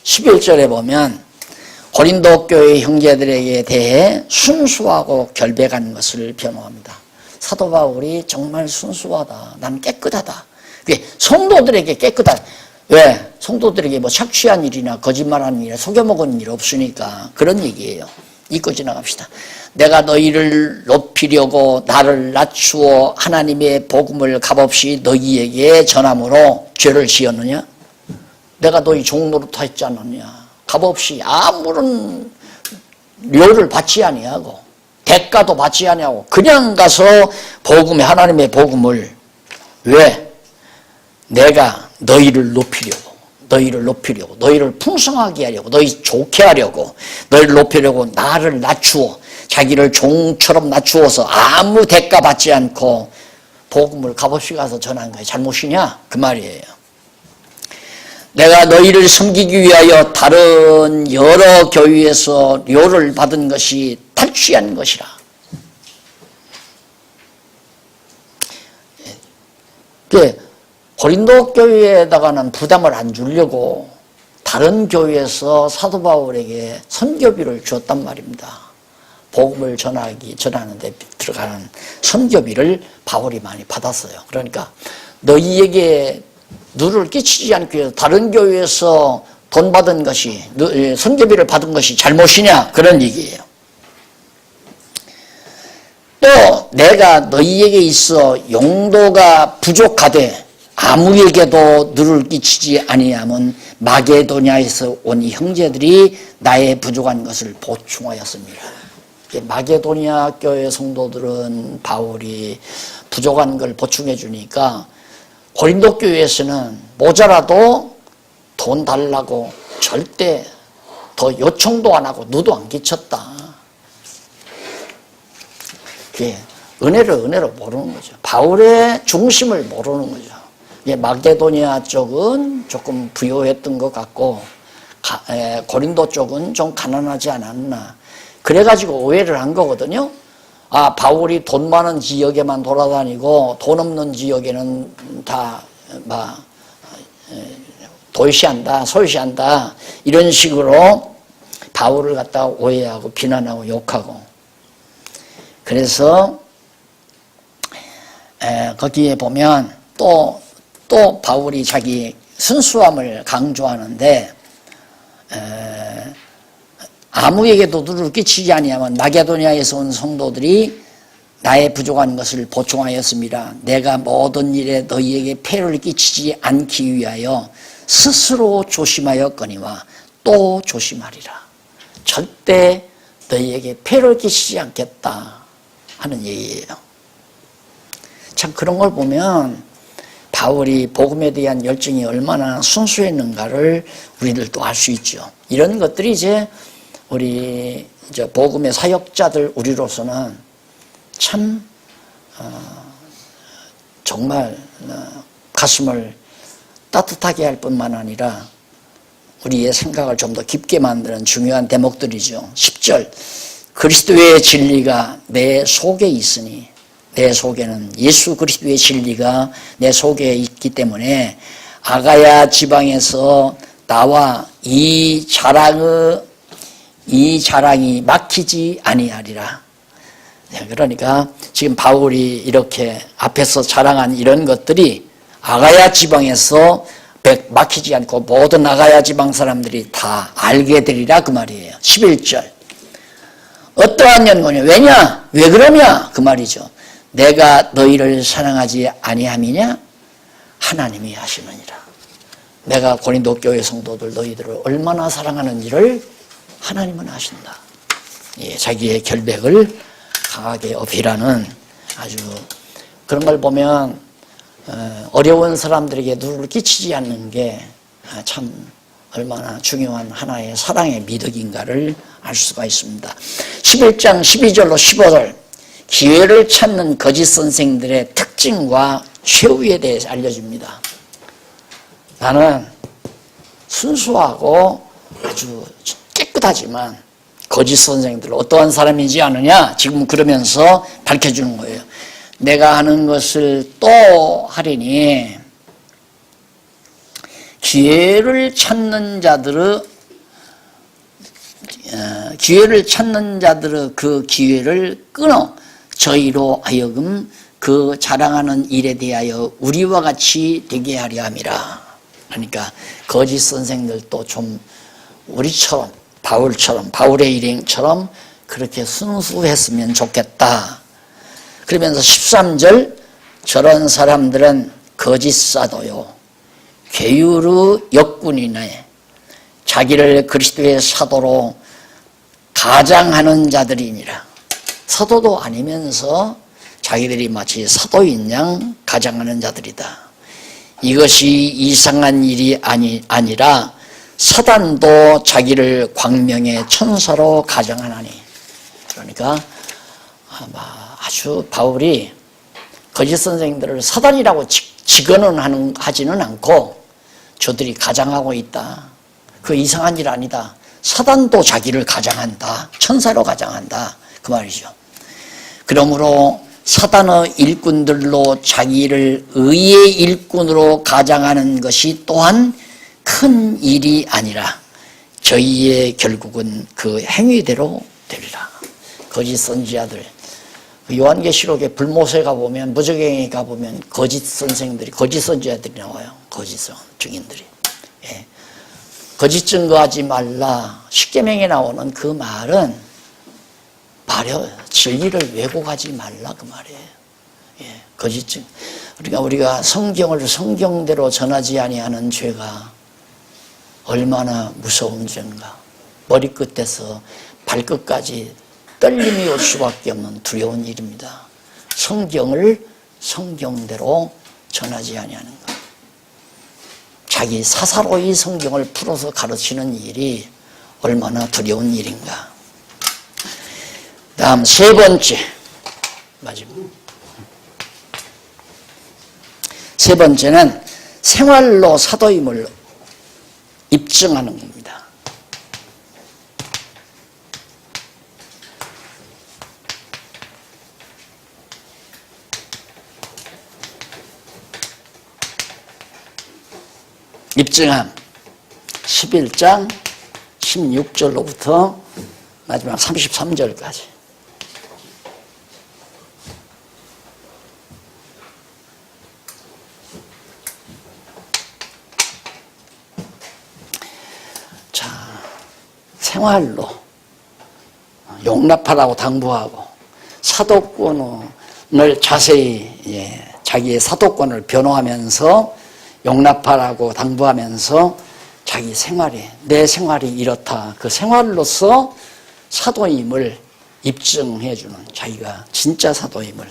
11절에 보면 고린도 교회 형제들에게 대해 순수하고 결백한 것을 변호합니다. 사도 바울이 정말 순수하다. 난 깨끗하다. 성도들에게 깨끗하다. 왜? 성도들에게 뭐 착취한 일이나 거짓말한 일이나 속여먹은 일 없으니까 그런 얘기예요. 잊고 지나갑시다. 내가 너희를 높이려고 나를 낮추어 하나님의 복음을 값없이 너희에게 전함으로 죄를 지었느냐? 내가 너희 종노릇 했지 않느냐? 값없이 아무런 료를 받지 아니하고 대가도 받지 아니하고 그냥 가서 복음의 하나님의 복음을 왜? 내가 너희를 높이려고 너희를 풍성하게 하려고 너희 좋게 하려고 너희를 높이려고 나를 낮추어 자기를 종처럼 낮추어서 아무 대가 받지 않고 복음을 값없이 가서 전한 거예요. 잘못이냐? 그 말이에요. 내가 너희를 섬기기 위하여 다른 여러 교회에서 료를 받은 것이 탈취한 것이라. 고린도 교회에다가는 부담을 안 주려고 다른 교회에서 사도 바울에게 선교비를 주었단 말입니다. 복음을 전하는데 들어가는 선교비를 바울이 많이 받았어요. 그러니까 너희에게 누를 끼치지 않기 위해서 다른 교회에서 돈 받은 것이, 선교비를 받은 것이 잘못이냐? 그런 얘기예요. 또 내가 너희에게 있어 용도가 부족하되 아무에게도 누를 끼치지 아니하면 마게도냐에서 온 이 형제들이 나의 부족한 것을 보충하였습니다. 마게도냐 교회 성도들은 바울이 부족한 걸 보충해 주니까 고린도 교회에서는 모자라도 돈 달라고 절대 더 요청도 안 하고 누도 안 끼쳤다. 은혜를 모르는 거죠. 바울의 중심을 모르는 거죠. 마게도니아 쪽은 조금 부유했던 것 같고 고린도 쪽은 좀 가난하지 않았나. 그래가지고 오해를 한 거거든요. 아, 바울이 돈 많은 지역에만 돌아다니고 돈 없는 지역에는 다 도시한다, 소시한다, 이런 식으로 바울을 갖다가 오해하고 비난하고 욕하고. 그래서 거기에 보면 또 바울이 자기 순수함을 강조하는데 아무에게도 누를 끼치지 아니하면 마게도냐에서 온 성도들이 나의 부족한 것을 보충하였습니다. 내가 모든 일에 너희에게 폐를 끼치지 않기 위하여 스스로 조심하였거니와 또 조심하리라. 절대 너희에게 폐를 끼치지 않겠다 하는 얘기예요. 참 그런 걸 보면 바울이 복음에 대한 열정이 얼마나 순수했는가를 우리들도 알 수 있죠. 이런 것들이 이제 우리 복음의 사역자들 우리로서는 참 정말 가슴을 따뜻하게 할 뿐만 아니라 우리의 생각을 좀 더 깊게 만드는 중요한 대목들이죠. 10절 그리스도의 진리가 내 속에 있으니, 내 속에는 예수 그리스도의 진리가 내 속에 있기 때문에 아가야 지방에서 나와 이 자랑이 막히지 아니하리라. 그러니까 지금 바울이 이렇게 앞에서 자랑한 이런 것들이 아가야 지방에서 막히지 않고 모든 아가야 지방 사람들이 다 알게 되리라 그 말이에요. 11절 어떠한 연고냐? 왜냐? 왜 그러냐? 그 말이죠. 내가 너희를 사랑하지 아니함이냐? 하나님이 하시느니라. 내가 고린도 교회 성도들 너희들을 얼마나 사랑하는지를 하나님은 아신다. 자기의 결백을 강하게 어필하는 아주 그런 걸 보면 어려운 사람들에게 누를 끼치지 않는 게 참 얼마나 중요한 하나의 사랑의 미덕인가를 알 수가 있습니다. 11장 12절로 15절 기회를 찾는 거짓 선생들의 특징과 최후에 대해서 알려줍니다. 나는 순수하고 아주 깨끗하지만 거짓 선생들 어떠한 사람이지 않느냐 지금 그러면서 밝혀주는 거예요. 내가 하는 것을 또 하리니 기회를 찾는 자들의 그 기회를 끊어 저희로 하여금 그 자랑하는 일에 대하여 우리와 같이 되게 하려 함이라. 그러니까 거짓 선생들도 좀 우리처럼 바울의 일행처럼 그렇게 순수했으면 좋겠다. 그러면서 13절 저런 사람들은 거짓 사도요 괴유르 역군이네 자기를 그리스도의 사도로 가장하는 자들이니라. 사도도 아니면서 자기들이 마치 사도인 양 가장하는 자들이다. 이것이 이상한 일이 아니라 사단도 자기를 광명의 천사로 가장하나니. 그러니까 아주 바울이 거짓 선생들을 사단이라고 직언은 하지는 않고 저들이 가장하고 있다. 그 이상한 일 아니다. 사단도 자기를 가장한다. 천사로 가장한다. 그 말이죠. 그러므로 사단의 일꾼들로 자기를 의의 일꾼으로 가장하는 것이 또한 큰 일이 아니라 저희의 결국은 그 행위대로 되리라. 거짓 선지자들, 요한계시록에 불못에 가보면, 무적행에 가보면 거짓 선생들이, 거짓 선지자들이 나와요. 거짓 증인들이. 예. 거짓 증거하지 말라. 십계명에 나오는 그 말은 진리를 왜곡하지 말라 그 말이에요. 예. 거짓 증. 그러니까 우리가 성경을 성경대로 전하지 아니하는 죄가 얼마나 무서운 죄인가. 머리끝에서 발끝까지 떨림이 올 수밖에 없는 두려운 일입니다. 성경을 성경대로 전하지 아니하는 것. 자기 사사로이 성경을 풀어서 가르치는 일이 얼마나 두려운 일인가. 다음 세 번째, 마지막. 세 번째는 생활로 사도임을 입증하는 겁니다. 입증함 11장 16절로부터 마지막 33절까지. 자, 생활로 용납하라고 당부하고 사도권을 자세히 자기의 사도권을 변호하면서 용납하라고 당부하면서 자기 생활에, 내 생활이 이렇다. 그 생활로서 사도임을 입증해주는, 자기가 진짜 사도임을.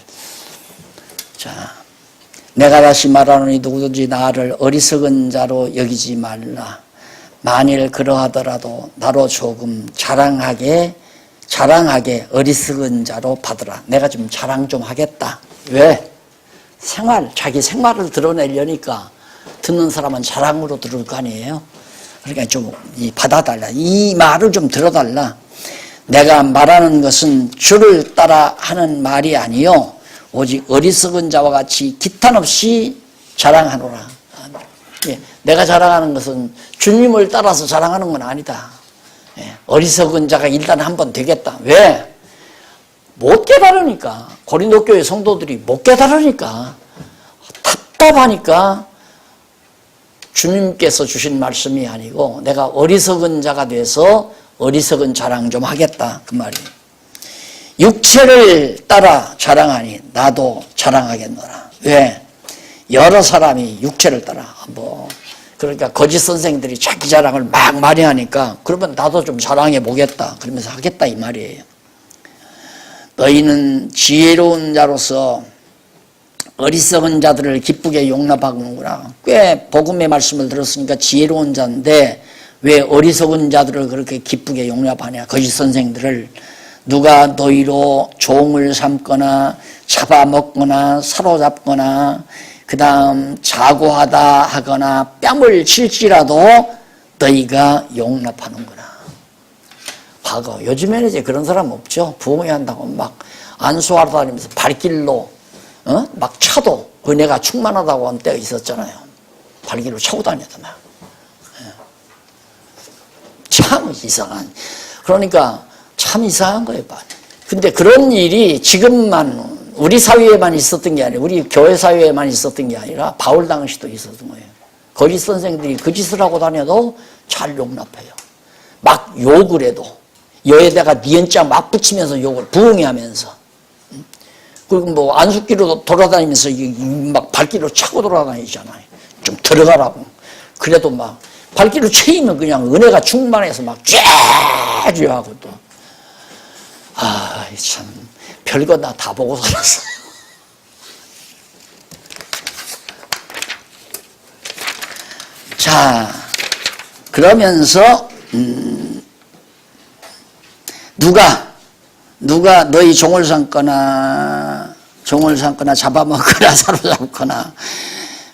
자, 내가 다시 말하노니 누구든지 나를 어리석은 자로 여기지 말라. 만일 그러하더라도 나로 조금 자랑하게 어리석은 자로 받으라. 내가 좀 자랑 좀 하겠다. 왜? 자기 생활을 드러내려니까 듣는 사람은 자랑으로 들을 거 아니에요. 그러니까 좀 받아달라. 이 말을 좀 들어달라. 내가 말하는 것은 주를 따라 하는 말이 아니요 오직 어리석은 자와 같이 기탄 없이 자랑하노라. 내가 자랑하는 것은 주님을 따라서 자랑하는 건 아니다. 어리석은 자가 일단 한번 되겠다. 왜? 못 깨달으니까. 고린도 교회 성도들이 못 깨달으니까, 답답하니까 주님께서 주신 말씀이 아니고 내가 어리석은 자가 돼서 어리석은 자랑 좀 하겠다 그 말이에요. 육체를 따라 자랑하니 나도 자랑하겠노라. 왜? 여러 사람이 육체를 따라 그러니까 거짓 선생들이 자기 자랑을 막 많이 하니까 그러면 나도 좀 자랑해 보겠다 그러면서 하겠다 이 말이에요. 너희는 지혜로운 자로서 어리석은 자들을 기쁘게 용납하는구나. 꽤 복음의 말씀을 들었으니까 지혜로운 자인데 왜 어리석은 자들을 그렇게 기쁘게 용납하냐. 거짓 선생들을. 누가 너희로 종을 삼거나 잡아먹거나 사로잡거나 그 다음 자고하다 하거나 뺨을 칠지라도 너희가 용납하는구나. 과거 요즘에는 이제 그런 사람 없죠. 부흥회한다고 막 안수하러 다니면서 발길로 막 차도 은혜가 충만하다고 한 때가 있었잖아요. 발길로 차고 다녔더만. 참 이상한. 그러니까 참 이상한 거예요. 근데 그런 일이 지금만 우리 사회에만 있었던 게 아니라 우리 교회 사회에만 있었던 게 아니라 바울 당시도 있었던 거예요. 거짓 선생들이 그 짓을 하고 다녀도 잘 용납해요. 막 욕을 해도 여에다가 니은자 막 붙이면서 욕을 부흥회하면서. 그리고 뭐 안숫기로 돌아다니면서 막 발길로 차고 돌아다니잖아요. 좀 들어가라고. 그래도 막 발길로 채이면 그냥 은혜가 충만해서 막 쫙 하고 또. 아, 참 별거 나 다 보고 살았어요. 자, 그러면서 누가 너희 종을 삼거나 잡아먹거나 사로잡거나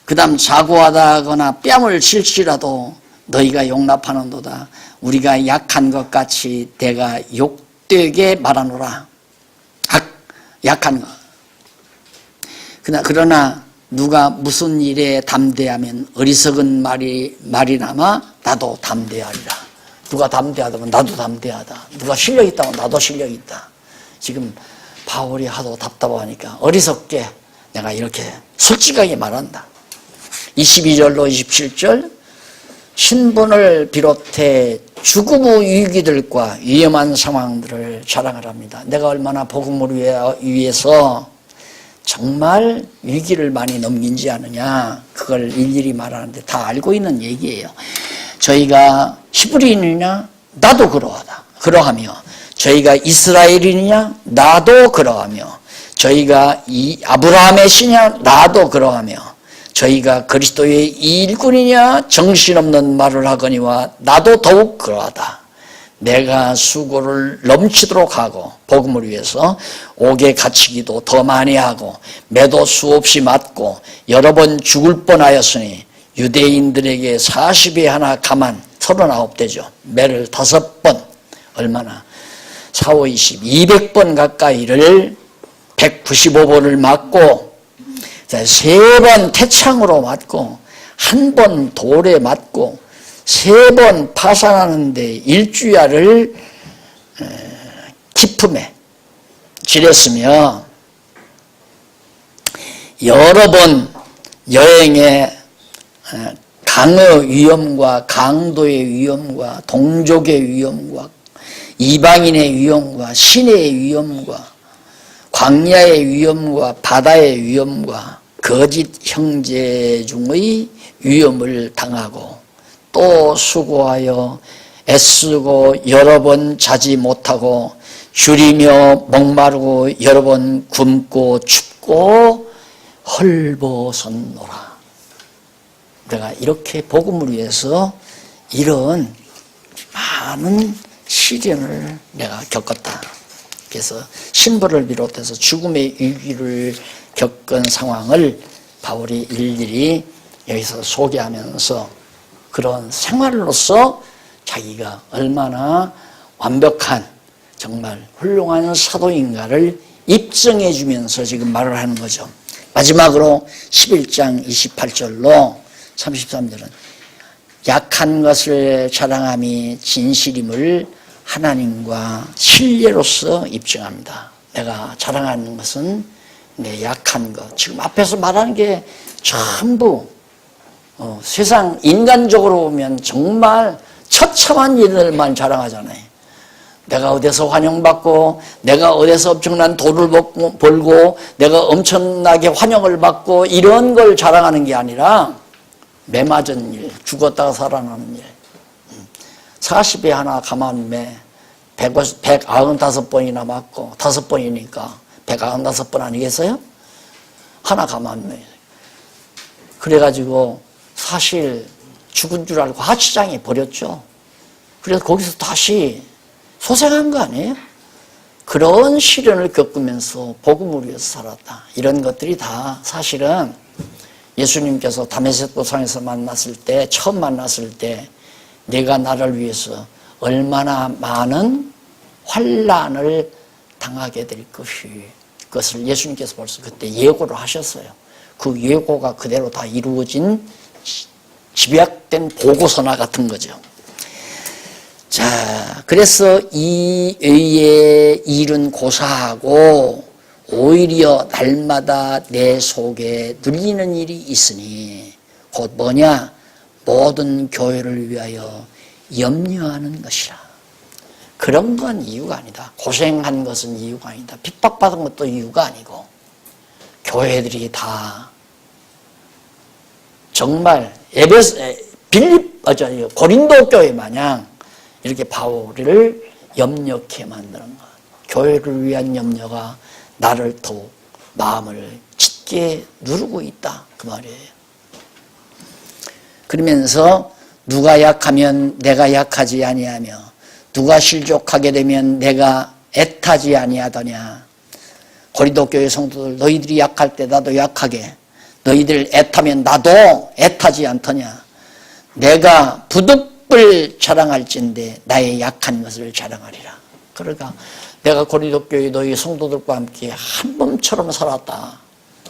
그 다음 자고하다 하거나 뺨을 칠지라도 너희가 용납하는도다. 우리가 약한 것 같이 내가 욕되게 말하노라. 약한 것. 그러나 누가 무슨 일에 담대하면 어리석은 말이나마 나도 담대하리라. 누가 담대하다면 나도 담대하다. 누가 실력 있다면 나도 실력 있다. 지금 바울이 하도 답답하니까 어리석게 내가 이렇게 솔직하게 말한다. 22절로 27절 신분을 비롯해 죽음 후 위기들과 위험한 상황들을 자랑을 합니다. 내가 얼마나 복음을 위해서 정말 위기를 많이 넘긴지 아느냐, 그걸 일일이 말하는데 다 알고 있는 얘기예요. 저희가 히브리인이냐? 나도 그러하며 저희가 이스라엘인이냐? 나도 그러하며 저희가 아브라함의 씨냐? 나도 그러하며 저희가 그리스도의 일꾼이냐? 정신없는 말을 하거니와 나도 더욱 그러하다. 내가 수고를 넘치도록 하고 복음을 위해서 옥에 갇히기도 더 많이 하고 매도 수없이 맞고 여러 번 죽을 뻔하였으니 유대인들에게 40에 하나 가만 39대죠. 매를 5번 얼마나 4, 5, 20 200번 가까이를 195번을 맞고 3번 태창으로 맞고 1번 돌에 맞고 3번 파산하는데 일주야를 기품에 지냈으며 여러 번 여행에 강의 위험과 강도의 위험과 동족의 위험과 이방인의 위험과 시내의 위험과 광야의 위험과 바다의 위험과 거짓 형제 중의 위험을 당하고 또 수고하여 애쓰고 여러 번 자지 못하고 줄이며 목마르고 여러 번 굶고 춥고 헐벗었노라. 내가 이렇게 복음을 위해서 이런 많은 시련을 내가 겪었다. 그래서 신부를 비롯해서 죽음의 위기를 겪은 상황을 바울이 일일이 여기서 소개하면서 그런 생활로서 자기가 얼마나 완벽한 정말 훌륭한 사도인가를 입증해 주면서 지금 말을 하는 거죠. 마지막으로 11장 28절로 33절은 약한 것을 자랑함이 진실임을 하나님과 신뢰로서 입증합니다. 내가 자랑하는 것은 내 약한 것. 지금 앞에서 말하는 게 전부 세상 인간적으로 보면 정말 처참한 일들만 자랑하잖아요. 내가 어디서 환영받고 내가 어디서 엄청난 돈을 벌고 내가 엄청나게 환영을 받고 이런 걸 자랑하는 게 아니라 매 맞은 일, 죽었다가 살아나는 일. 40에 하나 가만 매 195번이나 맞고 5번이니까 195번 아니겠어요? 하나 가만 매. 그래가지고 사실 죽은 줄 알고 하치장에 버렸죠. 그래서 거기서 다시 소생한 거 아니에요? 그런 시련을 겪으면서 복음을 위해서 살았다. 이런 것들이 다 사실은 예수님께서 다메섹 도상에서 처음 만났을 때 내가 나를 위해서 얼마나 많은 환난을 당하게 될 것을 예수님께서 벌써 그때 예고를 하셨어요. 그 예고가 그대로 다 이루어진 집약된 보고서나 같은 거죠. 자, 그래서 이 의의 일은 고사하고 오히려 날마다 내 속에 눌리는 일이 있으니 곧 뭐냐? 모든 교회를 위하여 염려하는 것이라. 그런 건 이유가 아니다. 고생한 것은 이유가 아니다. 핍박받은 것도 이유가 아니고 교회들이 다 정말 고린도 교회 마냥 이렇게 바울을 염려케 만드는 것. 교회를 위한 염려가 나를 더욱 마음을 짙게 누르고 있다. 그 말이에요. 그러면서 누가 약하면 내가 약하지 아니하며 누가 실족하게 되면 내가 애타지 아니하더냐. 고린도 교회 성도들 너희들이 약할 때 나도 약하게 너희들 애타면 나도 애타지 않더냐. 내가 부득불 자랑할진대 나의 약한 것을 자랑하리라. 그러니까 내가 고린도 교회 너희 성도들과 함께 한 몸처럼 살았다.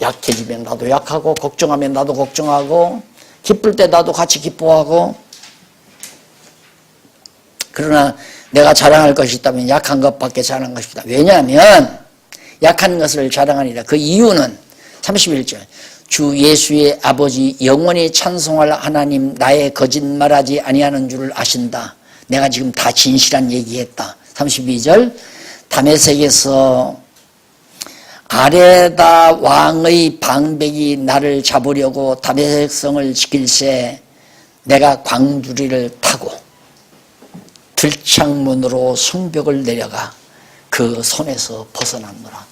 약해지면 나도 약하고, 걱정하면 나도 걱정하고, 기쁠 때 나도 같이 기뻐하고. 그러나 내가 자랑할 것이 있다면 약한 것밖에 자랑할 것이 없다. 왜냐하면 약한 것을 자랑하니라. 그 이유는 31절 주 예수의 아버지 영원히 찬송할 하나님 나의 거짓말하지 아니하는 줄을 아신다. 내가 지금 다 진실한 얘기했다. 32절 다메섹에서 아레다 왕의 방백이 나를 잡으려고 다메섹 성을 지킬새 내가 광주리를 타고 들창문으로 성벽을 내려가 그 손에서 벗어났노라.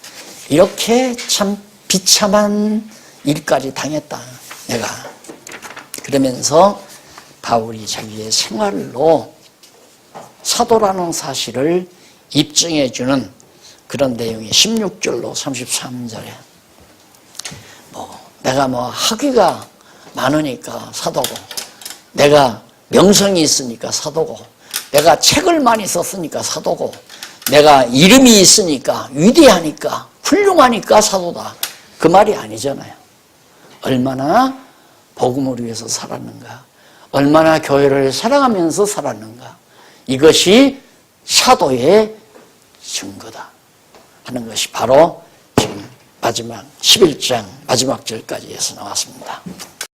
이렇게 참 비참한 일까지 당했다 내가. 그러면서 바울이 자기의 생활로 사도라는 사실을 입증해 주는 그런 내용이 16절로 33절에 내가 학위가 많으니까 사도고, 내가 명성이 있으니까 사도고, 내가 책을 많이 썼으니까 사도고, 내가 이름이 있으니까 위대하니까 훌륭하니까 사도다. 그 말이 아니잖아요. 얼마나 복음을 위해서 살았는가, 얼마나 교회를 사랑하면서 살았는가, 이것이 사도의 증거다 하는 것이 바로 지금 마지막 11장 마지막 절까지 해서 나왔습니다.